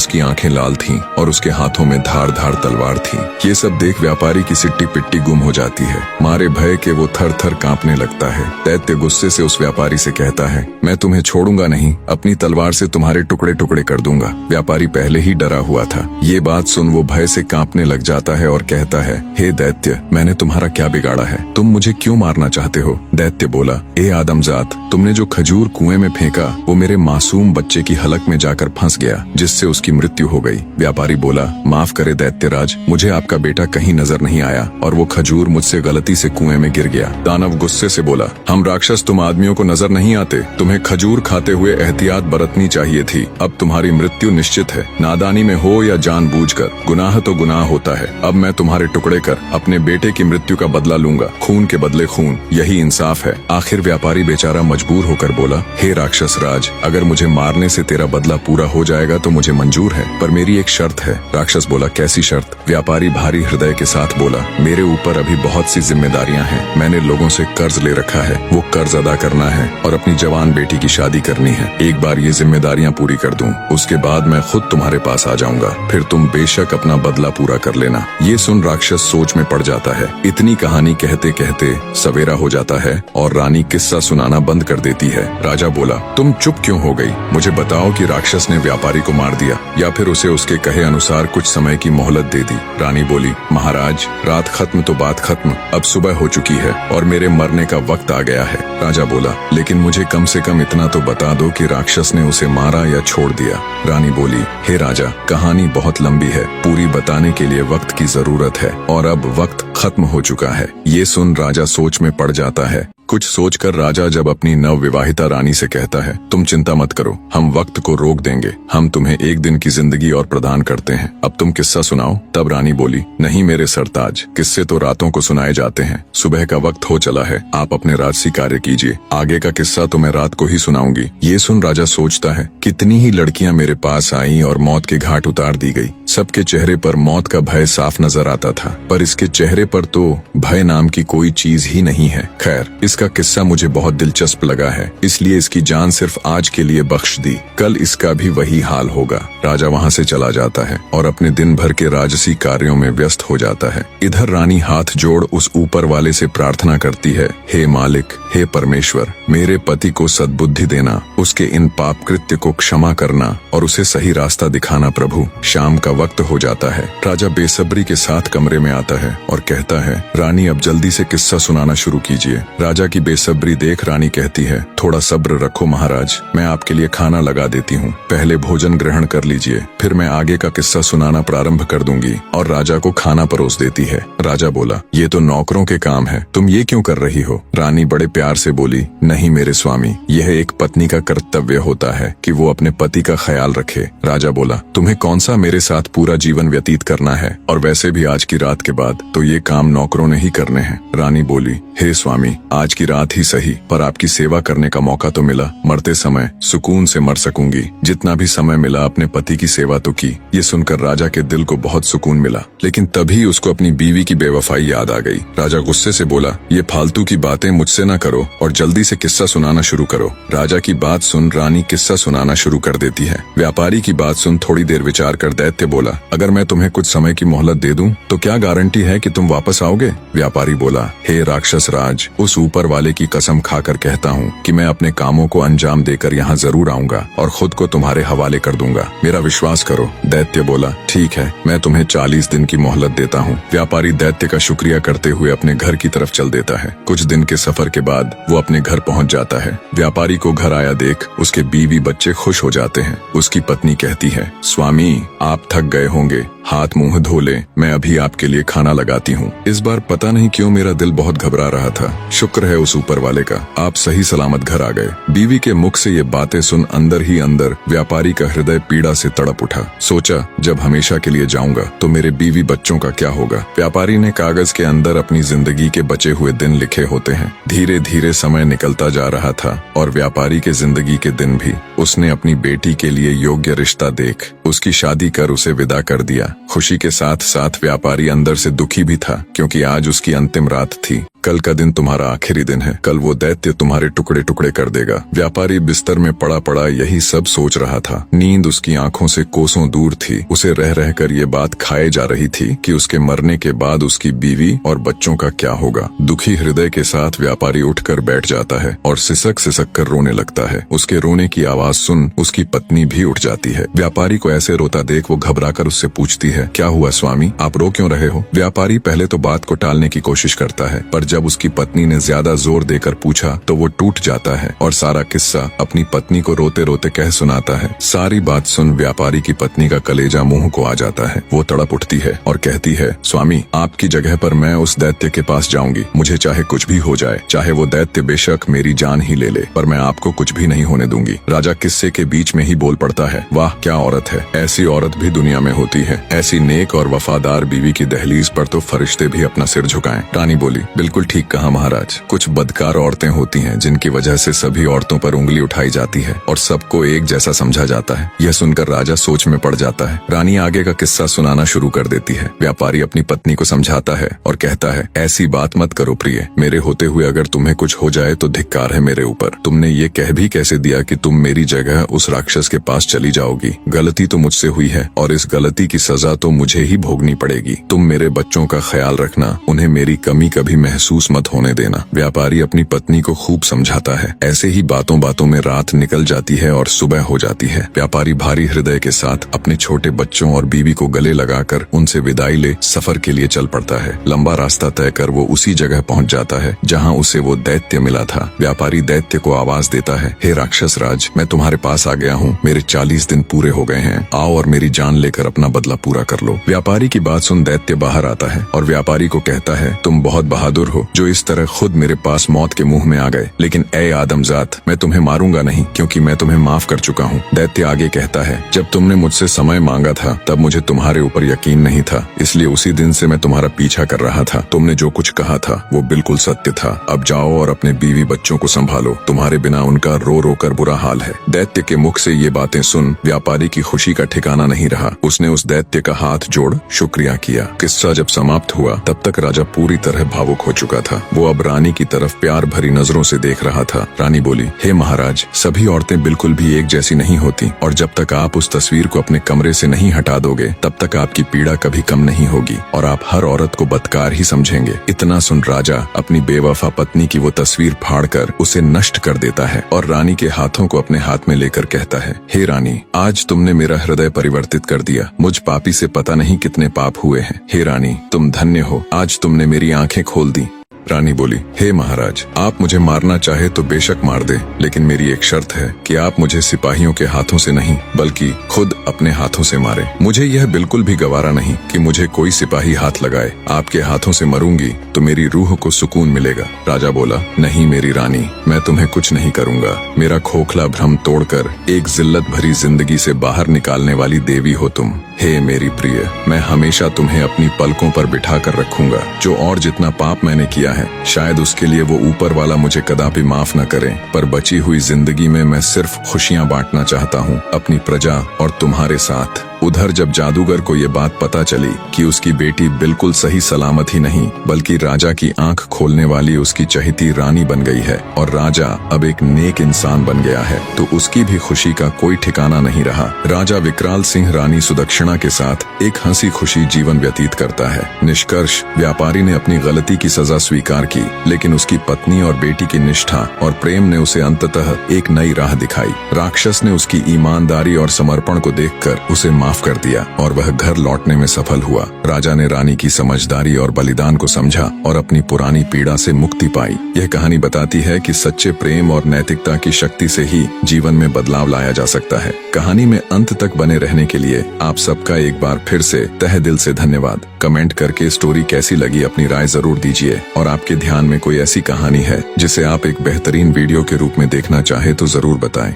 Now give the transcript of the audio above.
राक्षस की आंखें लाल थीं और उसके हाथों में धार धार तलवार थी। ये सब देख व्यापारी की सिट्टी पिट्टी गुम हो जाती है। मारे भय के वो थर थर कांपने लगता है। दैत्य गुस्से से उस व्यापारी से कहता है, मैं तुम्हें छोड़ूंगा नहीं, अपनी तलवार से तुम्हारे टुकड़े टुकड़े कर दूंगा। व्यापारी पहले ही डरा हुआ था। ये बात सुन वो भय से कांपने लग जाता है और कहता है, हे दैत्य, मैंने तुम्हारा क्या बिगाड़ा है? तुम मुझे क्यों मारना चाहते हो? दैत्य बोला, ए आदमजात, तुमने जो खजूर कुएं में फेंका वो मेरे मासूम बच्चे की हलक में जाकर फंस गया, जिससे उसकी मृत्यु हो गई। व्यापारी बोला, माफ करे दैत्यराज, मुझे आपका बेटा कहीं नजर नहीं आया और वो खजूर मुझसे गलती से कुएं में गिर गया। दानव गुस्से से बोला, हम राक्षस तुम आदमियों को नजर नहीं आते, तुम्हें खजूर खाते हुए एहतियात बरतनी चाहिए थी। अब तुम्हारी मृत्यु निश्चित है, नादानी में हो या जानबूझकर, गुनाह तो गुनाह होता है। अब मैं तुम्हारे टुकड़े कर अपने बेटे की मृत्यु का बदला लूंगा, खून के बदले खून, यही इंसाफ है। आखिर व्यापारी बेचारा मजबूर होकर बोला, हे राक्षस राज, अगर मुझे मारने से तेरा बदला पूरा हो जाएगा तो मुझे मंजूर है, पर मेरी एक शर्त है। राक्षस बोला, कैसी शर्त? व्यापारी भारी हृदय के साथ बोला, मेरे ऊपर अभी बहुत सी जिम्मेदारियां हैं। मैंने लोगों से कर्ज ले रखा है, वो कर्ज अदा करना है और अपनी जवान बेटी की शादी करनी है। एक बार ये जिम्मेदारियां पूरी कर दूं, उसके बाद मैं खुद तुम्हारे पास आ जाऊंगा, फिर तुम बेशक अपना बदला पूरा कर लेना। ये सुन राक्षस सोच में पड़ जाता है। इतनी कहानी कहते कहते सवेरा हो जाता है और रानी किस्सा सुनाना बंद कर देती है। राजा बोला, तुम चुप क्यों हो गई? मुझे बताओ कि राक्षस ने व्यापारी को मार दिया या फिर उसे उसके कहे अनुसार कुछ समय की मोहलत दे दी। रानी बोली, महाराज, रात खत्म तो बात खत्म, अब सुबह हो चुकी है और मेरे मरने का वक्त आ गया है। राजा बोला, लेकिन मुझे कम से कम इतना तो बता दो कि राक्षस ने उसे मारा या छोड़ दिया। रानी बोली, हे राजा, कहानी बहुत लंबी है, पूरी बताने के लिए वक्त की जरूरत है और अब वक्त खत्म हो चुका है। ये सुन राजा सोच में पड़ जाता है। कुछ सोचकर राजा जब अपनी नवविवाहिता रानी से कहता है, तुम चिंता मत करो, हम वक्त को रोक देंगे, हम तुम्हें एक दिन की जिंदगी और प्रदान करते हैं, अब तुम किस्सा सुनाओ। तब रानी बोली, नहीं मेरे सरताज, किस्से तो रातों को सुनाए जाते हैं, सुबह का वक्त हो चला है, आप अपने राजसी कार्य कीजिए, आगे का किस्सा तो मैं रात को ही सुनाऊंगी। ये सुन राजा सोचता है, कितनी ही लड़कियां मेरे पास आईं और मौत के घाट उतार दी गई। सबके चेहरे पर मौत का भय साफ नजर आता था, पर इसके चेहरे पर तो भय नाम की कोई चीज ही नहीं है। खैर, इसका किस्सा मुझे बहुत दिलचस्प लगा है, इसलिए इसकी जान सिर्फ आज के लिए बख्श दी, कल इसका भी वही हाल होगा। राजा वहाँ से चला जाता है और अपने दिन भर के राजसी कार्यों में व्यस्त हो जाता है। इधर रानी हाथ जोड़ उस ऊपर वाले से प्रार्थना करती है, हे मालिक, हे परमेश्वर, मेरे पति को सद्बुद्धि देना, उसके इन पाप कृत्य को क्षमा करना और उसे सही रास्ता दिखाना प्रभु। शाम का वक्त हो जाता है। राजा बेसब्री के साथ कमरे में आता है और कहता है, रानी अब जल्दी से किस्सा सुनाना शुरू कीजिए। राजा की बेसब्री देख रानी कहती है, थोड़ा सब्र रखो महाराज, मैं आपके लिए खाना लगा देती हूँ, पहले भोजन ग्रहण कर लीजिए, फिर मैं आगे का किस्सा सुनाना प्रारंभ कर दूंगी। और राजा को खाना परोस देती है। राजा बोला, ये तो नौकरों के काम है, तुम ये क्यों कर रही हो? रानी बड़े प्यार से बोली, नहीं मेरे स्वामी, यह एक पत्नी का कर्तव्य होता है कि वो अपने पति का ख्याल रखे। राजा बोला, तुम्हें कौन सा मेरे साथ पूरा जीवन व्यतीत करना है, और वैसे भी आज की रात के बाद तो ये काम नौकरों ने ही करने हैं। रानी बोली, हे स्वामी, आज की रात ही सही, पर आपकी सेवा करने का मौका तो मिला, मरते समय सुकून से मर सकूंगी, जितना भी समय मिला अपने पति की सेवा तो की। ये सुनकर राजा के दिल को बहुत सुकून मिला, लेकिन तभी उसको अपनी बीवी की बेवफाई याद आ गई। राजा गुस्से से बोला, ये फालतू की बातें मुझसे न करो और जल्दी से किस्सा सुनाना शुरू करो। राजा की बात सुन रानी किस्सा सुनाना शुरू कर देती है। व्यापारी की बात सुन थोड़ी देर विचार कर दैत्य बोला, अगर मैं तुम्हें कुछ समय की मोहलत दे दूं तो क्या गारंटी है कि तुम वापस आओगे? व्यापारी बोला, हे राक्षस राज, उस ऊपर वाले की कसम खाकर कहता हूँ कि मैं अपने कामों को अंजाम देकर यहाँ जरूर आऊंगा और खुद को तुम्हारे हवाले कर दूंगा, मेरा विश्वास करो। दैत्य बोला, ठीक है, मैं तुम्हें 40 दिन की मोहलत देता हूँ। व्यापारी दैत्य का शुक्रिया करते हुए अपने घर की तरफ चल देता है। कुछ दिन के सफर के बाद वो अपने घर पहुँच जाता है। व्यापारी को घर आया देख उसके बीवी बच्चे खुश हो जाते हैं। उसकी पत्नी कहती है, स्वामी, आप थक गए होंगे, हाथ मुंह धो ले, मैं अभी आपके लिए खाना लगाती हूँ। इस बार पता नहीं क्यों मेरा दिल बहुत घबरा रहा था, शुक्र है उस ऊपर वाले का, आप सही सलामत घर आ गए। बीवी के मुख से ये बातें सुन अंदर ही अंदर व्यापारी का हृदय पीड़ा से तड़प उठा। सोचा, जब हमेशा के लिए जाऊंगा तो मेरे बीवी बच्चों का क्या होगा। व्यापारी ने कागज के अंदर अपनी जिंदगी के बचे हुए दिन लिखे होते हैं। धीरे धीरे समय निकलता जा रहा था और व्यापारी के जिंदगी के दिन भी। उसने अपनी बेटी के लिए योग्य रिश्ता देख उसकी शादी कर उसे विदा कर दिया। खुशी के साथ साथ व्यापारी अंदर से दुखी भी था, क्योंकि आज उसकी अंतिम रात थी। कल का दिन तुम्हारा आखिरी दिन है। कल वो दैत्य तुम्हारे टुकड़े टुकड़े कर देगा। व्यापारी बिस्तर में पड़ा पड़ा यही सब सोच रहा था। नींद उसकी आंखों से कोसों दूर थी। उसे रह रहकर ये बात खाए जा रही थी कि उसके मरने के बाद उसकी बीवी और बच्चों का क्या होगा। दुखी हृदय के साथ व्यापारी उठकर बैठ जाता है और सिसक सिसक कर रोने लगता है। उसके रोने की आवाज सुन उसकी पत्नी भी उठ जाती है। व्यापारी को ऐसे रोता देख वो घबराकर उससे पूछती है, क्या हुआ स्वामी, आप रो क्यों रहे हो? व्यापारी पहले तो बात को टालने की कोशिश करता है, पर जब उसकी पत्नी ने ज्यादा जोर देकर पूछा तो वो टूट जाता है और सारा किस्सा अपनी पत्नी को रोते रोते कह सुनाता है। सारी बात सुन व्यापारी की पत्नी का कलेजा मुंह को आ जाता है। वो तड़प उठती है और कहती है, स्वामी, आपकी जगह पर मैं उस दैत्य के पास जाऊंगी। मुझे चाहे कुछ भी हो जाए, चाहे वो दैत्य बेशक मेरी जान ही ले ले, पर मैं आपको कुछ भी नहीं होने दूंगी। राजा किस्से के बीच में ही बोल पड़ता है, वाह क्या औरत है, ऐसी औरत भी दुनिया में होती है। ऐसी नेक और वफादार बीवी की दहलीज पर तो फरिश्ते भी अपना सिर झुकाएं। रानी बोली, बिल्कुल ठीक कहा महाराज। कुछ बदकार औरतें होती हैं जिनकी वजह से सभी औरतों पर उंगली उठाई जाती है और सबको एक जैसा समझा जाता है। यह सुनकर राजा सोच में पड़ जाता है। रानी आगे का किस्सा सुनाना शुरू कर देती है। व्यापारी अपनी पत्नी को समझाता है और कहता है, ऐसी बात मत करो प्रिय, मेरे होते हुए अगर तुम्हें कुछ हो जाए तो धिक्कार है मेरे ऊपर। तुमने ये कह भी कैसे दिया कि तुम मेरी जगह उस राक्षस के पास चली जाओगी? गलती तो मुझसे हुई है और इस गलती की सजा तो मुझे ही भोगनी पड़ेगी। तुम मेरे बच्चों का ख्याल रखना, उन्हें मेरी कमी कभी महसूस मत होने देना। व्यापारी अपनी पत्नी को खूब समझाता है। ऐसे ही बातों बातों में रात निकल जाती है और सुबह हो जाती है। व्यापारी भारी हृदय के साथ अपने छोटे बच्चों और बीवी को गले लगाकर उनसे विदाई ले सफर के लिए चल पड़ता है। लंबा रास्ता तय कर वो उसी जगह पहुंच जाता है जहां उसे वो दैत्य मिला था। व्यापारी दैत्य को आवाज देता है, हे राक्षस राज, मैं तुम्हारे पास आ गया हूँ। मेरे 40 दिन पूरे हो गए हैं। आओ और मेरी जान लेकर अपना बदला पूरा कर लो। व्यापारी की बात सुन दैत्य बाहर आता है और व्यापारी को कहता है, तुम बहुत बहादुर हो जो इस तरह खुद मेरे पास मौत के मुंह में आ गए, लेकिन ए आदमजात, मैं तुम्हें मारूंगा नहीं क्योंकि मैं तुम्हें माफ कर चुका हूँ। दैत्य आगे कहता है, जब तुमने मुझसे समय मांगा था तब मुझे तुम्हारे ऊपर यकीन नहीं था, इसलिए उसी दिन से मैं तुम्हारा पीछा कर रहा था। तुमने जो कुछ कहा था वो बिल्कुल सत्य था। अब जाओ और अपने बीवी बच्चों को संभालो, तुम्हारे बिना उनका रो रो कर बुरा हाल है। दैत्य के मुख से ये बातें सुन व्यापारी की खुशी का ठिकाना नहीं रहा। उसने उस दैत्य का हाथ जोड़ शुक्रिया किया। किस्सा जब समाप्त हुआ तब तक राजा पूरी तरह भावुक हो चुका था। वो अब रानी की तरफ प्यार भरी नजरों से देख रहा था। रानी बोली, हे महाराज, सभी औरतें बिल्कुल भी एक जैसी नहीं होती और जब तक आप उस तस्वीर को अपने कमरे से नहीं हटा दोगे तब तक आपकी पीड़ा कभी कम नहीं होगी और आप हर औरत को बदकार ही समझेंगे। इतना सुन राजा अपनी बेवफा पत्नी की वो तस्वीर फाड़कर उसे नष्ट कर देता है और रानी के हाथों को अपने हाथ में लेकर कहता है, हे रानी, आज तुमने मेरा हृदय परिवर्तित कर दिया। मुझ पापी से पता नहीं कितने पाप हुए हैं। हे रानी, तुम धन्य हो, आज तुमने मेरी आंखें खोल दी। रानी बोली, हे महाराज, आप मुझे मारना चाहे तो बेशक मार दे, लेकिन मेरी एक शर्त है कि आप मुझे सिपाहियों के हाथों से नहीं बल्कि खुद अपने हाथों से मारे। मुझे यह बिल्कुल भी गवारा नहीं कि मुझे कोई सिपाही हाथ लगाए। आपके हाथों से मरूंगी तो मेरी रूह को सुकून मिलेगा। राजा बोला, नहीं मेरी रानी, मैं तुम्हें कुछ नहीं करूंगा। मेरा खोखला भ्रम तोड़कर एक जिल्लत भरी जिंदगी से बाहर निकालने वाली देवी हो तुम। हे मेरी प्रिय, मैं हमेशा तुम्हें अपनी पलकों पर बिठा कर रखूंगा। जो और जितना पाप मैंने किया है शायद उसके लिए वो ऊपर वाला मुझे कदापि माफ न करे, पर बची हुई जिंदगी में मैं सिर्फ खुशियां बांटना चाहता हूँ अपनी प्रजा और तुम्हारे साथ। उधर जब जादूगर को ये बात पता चली कि उसकी बेटी बिल्कुल सही सलामत ही नहीं बल्कि राजा की आंख खोलने वाली उसकी चहेती रानी बन गई है और राजा अब एक नेक इंसान बन गया है, तो उसकी भी खुशी का कोई ठिकाना नहीं रहा। राजा विकराल सिंह रानी सुदक्षिणा के साथ एक हंसी खुशी जीवन व्यतीत करता है। निष्कर्ष, व्यापारी ने अपनी गलती की सजा स्वीकार की, लेकिन उसकी पत्नी और बेटी की निष्ठा और प्रेम ने उसे अंततः एक नई राह दिखाई। राक्षस ने उसकी ईमानदारी और समर्पण को देखकर उसे माफ कर दिया और वह घर लौटने में सफल हुआ। राजा ने रानी की समझदारी और बलिदान को समझा और अपनी पुरानी पीड़ा से मुक्ति पाई। यह कहानी बताती है कि सच्चे प्रेम और नैतिकता की शक्ति से ही जीवन में बदलाव लाया जा सकता है। कहानी में अंत तक बने रहने के लिए आप सबका एक बार फिर से तहे दिल से धन्यवाद। कमेंट करके स्टोरी कैसी लगी अपनी राय जरूर दीजिए और आपके ध्यान में कोई ऐसी कहानी है जिसे आप एक बेहतरीन वीडियो के रूप में देखना चाहे तो जरूर बताएं।